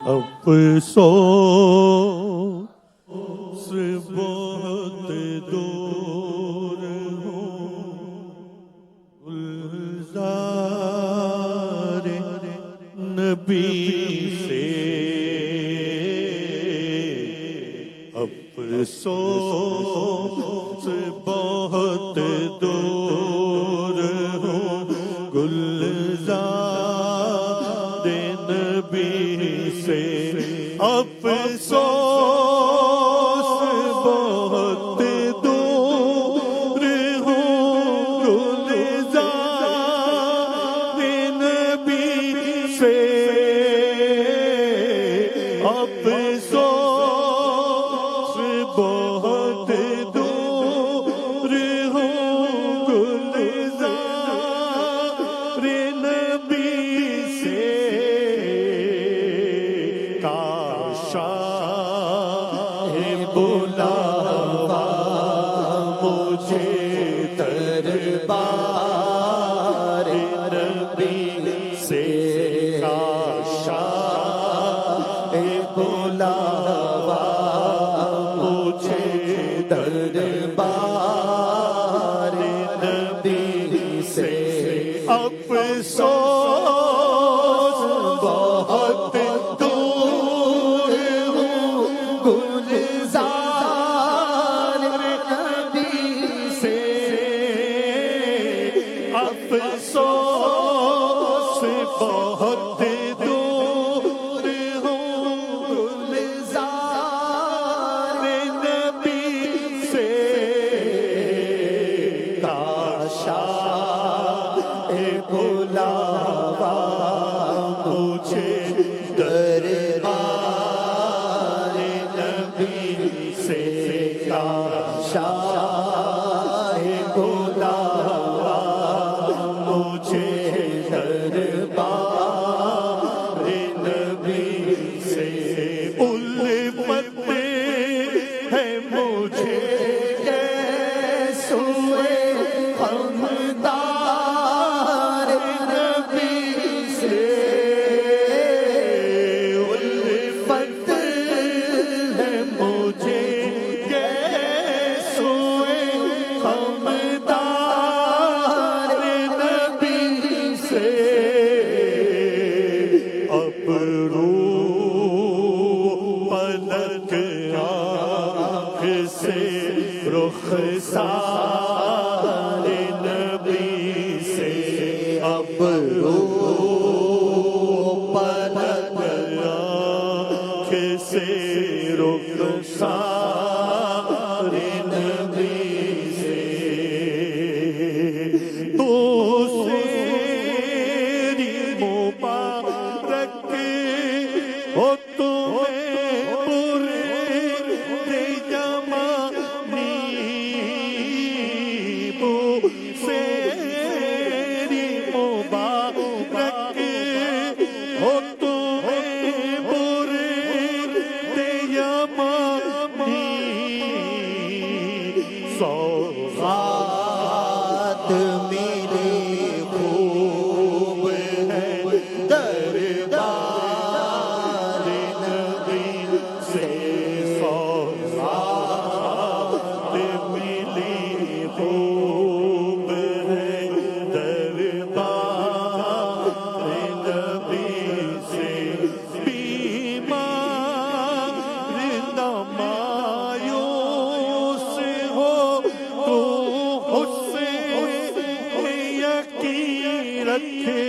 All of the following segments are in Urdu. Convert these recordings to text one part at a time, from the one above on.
افسوس بہت دور ہوں گلزار نبی سے، افسوس بہت دور ہوں گلزار نبی سے، افسوس بہت دور ہوں گلزار نبی سے، افسوس بہت دور ہوں گلزار نبی سے، کاش بلاوا مجھے دربار نبی سے، کاش بلاوا مجھے دربار نبی سے، افسوس بہت دور ہوں گلزار نبی سے، افسوس بہت دور ہوں گلزار نبی سے، کاش بلاوا مجھے دربار نبی سے، کاش بلاوا مجھے دربار نبی سے، الفت ہے مجھے سوئے ہمدار نبی سے، الفت ہے مجھے سوئے ہمدار نبی سے، ابرو پلک آنکھ سے رخسار نبی سے، ابرو پلک آنکھ سے رخسار نبی سے، تو سیری مبارک ہو تمہیں برے زمانی، تو سیری مبارک ہو تمہیں برے زمانی، سوغات میرے خوب ہے دربار نبی سے، سوغات میری خوب ہے دربار نبی سے، بیمار نہ مایوس ہو تو حسن یقین رکھے،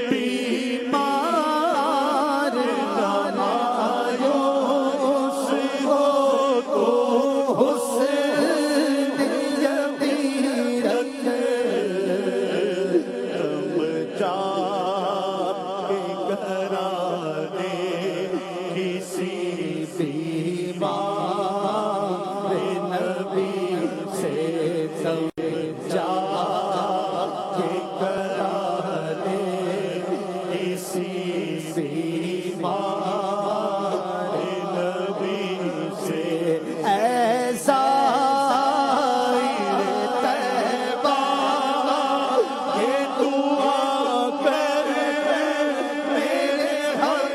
بیمار نہ مایوس ہو تو حسن یقین رکھے، تم جا کے گھرانے کسی بیمار نبی سے، تم جا کے گھرانے کسی بیمار نبی سے، ایسا طیبہ یہ دعا کر میرے حق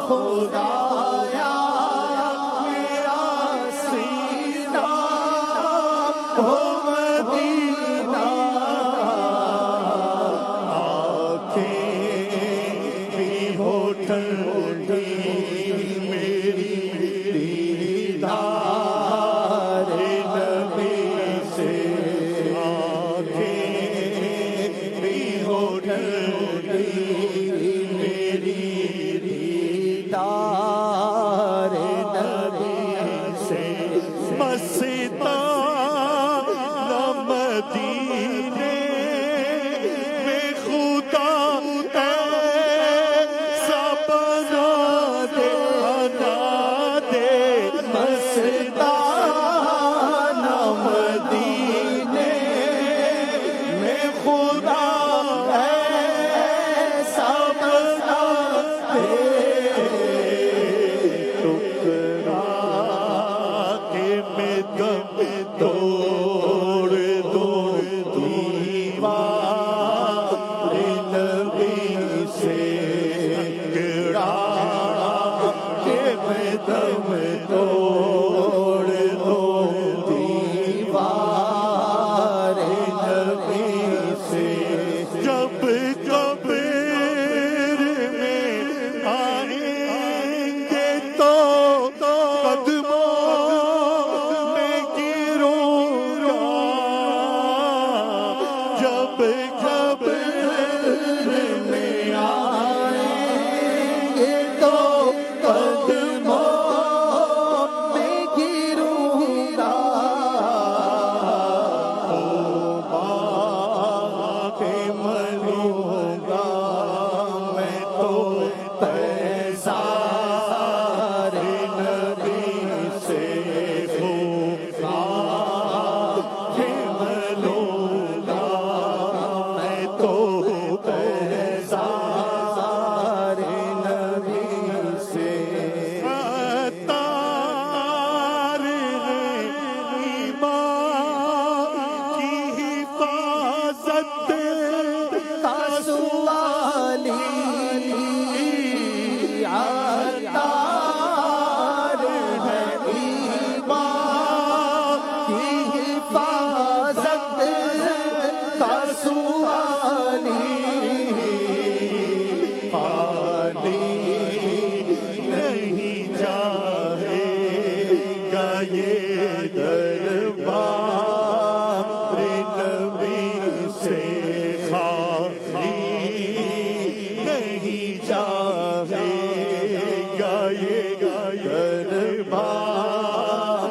خدایا میرا سینہ ہو مدینہ آنکھیں بھی ہو ٹھنڈی میری دیدار نبی سے آنکھیں بھی ہو ٹھنڈی میری دیدار نبی سے مستان مدینے میں خدا ایسا بنا دے مستان مدینے میں خدا ایسا بنا دے ٹکرا کے میں دم توڑ دو دیوار نبی سے ٹکرا کے میں دم توڑ دو دیوار نبی سے جب قبر میں آئیں گے تو قدموں میں گروں گا جب قبر میں آئیں گے تو قدموں میں گروں گا پہ ملوں گا میں تو پیزار نبی سے پہ ملوں گا میں تو پیزار نبی سے تار ایمان کی حفاظت کا سوالی عطار ہے ایمان کی حفاظت کا سوالی پانی نہیں چاہے گا یہ دربار نبی سے خالی نہیں چاہے گا یہ دربار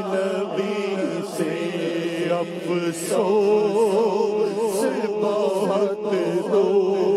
نبی سے افسوس بہت دور